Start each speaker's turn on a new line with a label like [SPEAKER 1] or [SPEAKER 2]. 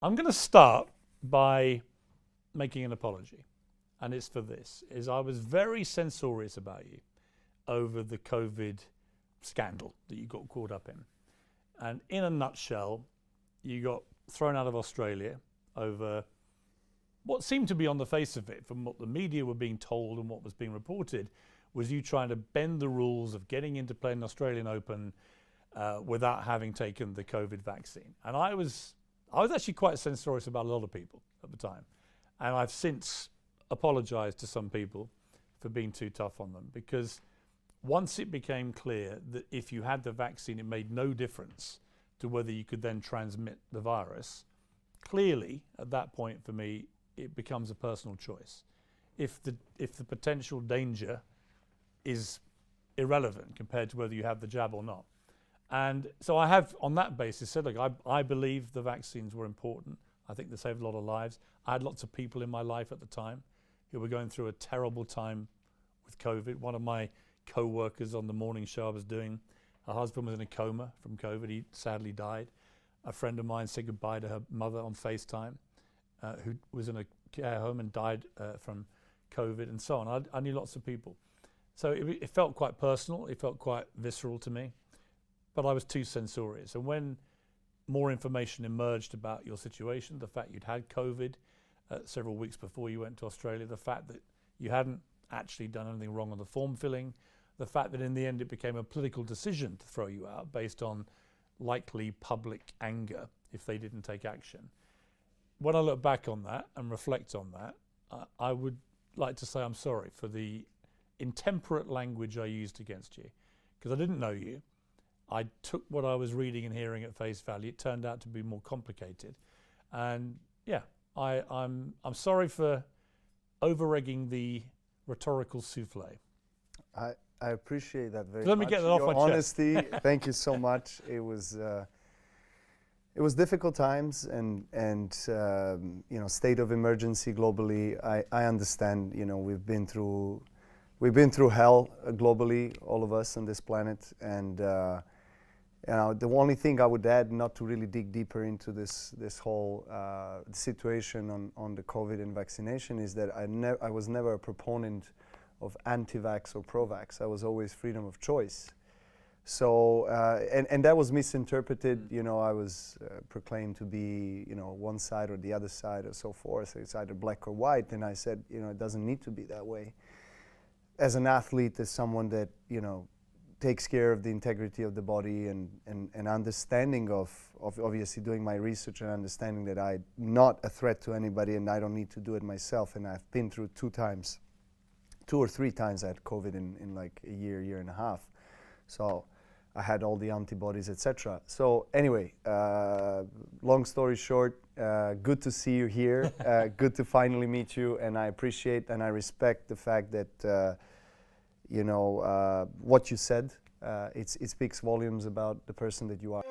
[SPEAKER 1] I'm going to start by making an apology, and it's for this, is I was very censorious about you over the COVID scandal that you got caught up in. And in a nutshell, you got thrown out of Australia over what seemed to be, on the face of it, from what the media were being told and what was being reported, was you trying to bend the rules of getting into playing the Australian Open without having taken the COVID vaccine. And I was actually quite censorious about a lot of people at the time. And I've since apologized to some people for being too tough on them, because once it became clear that if you had the vaccine, it made no difference to whether you could then transmit the virus, clearly at that point for me, it becomes a personal choice. If the potential danger is irrelevant compared to whether you have the jab or not. And so I have, on that basis, said, look, I believe the vaccines were important. I think they saved a lot of lives. I had lots of people in my life at the time who were going through a terrible time with COVID. One of my co-workers on the morning show I was doing, her husband was in a coma from COVID. He sadly died. A friend of mine said goodbye to her mother on FaceTime, who was in a care home and died from COVID, and so on. I knew lots of people. So it felt quite personal. It felt quite visceral to me. But I was too censorious. And when more information emerged about your situation, the fact you'd had COVID several weeks before you went to Australia, the fact that you hadn't actually done anything wrong on the form filling, the fact that in the end it became a political decision to throw you out based on likely public anger if they didn't take action. When I look back on that and reflect on that, I would like to say I'm sorry for the intemperate language I used against you, because I didn't know you. I took what I was reading and hearing at face value. It turned out to be more complicated. And yeah, I'm sorry for over-egging the rhetorical souffle.
[SPEAKER 2] I appreciate that very
[SPEAKER 1] much. Let me get that off my chest.
[SPEAKER 2] Honesty, thank you so much. It was difficult times and you know, state of emergency globally. I understand, you know, we've been through hell globally, all of us on this planet, and you know, the only thing I would add, not to really dig deeper into this whole situation on the COVID and vaccination, is that I was never a proponent of anti-vax or pro-vax. I was always freedom of choice. So and that was misinterpreted. You know, I was proclaimed to be, you know, one side or the other side or so forth. It's either black or white, and I said, you know, it doesn't need to be that way. As an athlete, as someone that, you know, takes care of the integrity of the body and understanding of obviously doing my research and understanding that I'm not a threat to anybody and I don't need to do it myself. And I've been through 2 or 3 times I had COVID in like a year and a half. So I had all the antibodies, etc. So anyway, long story short, good to see you here. Good to finally meet you, and I appreciate and I respect the fact that you know, what you said. It speaks volumes about the person that you are.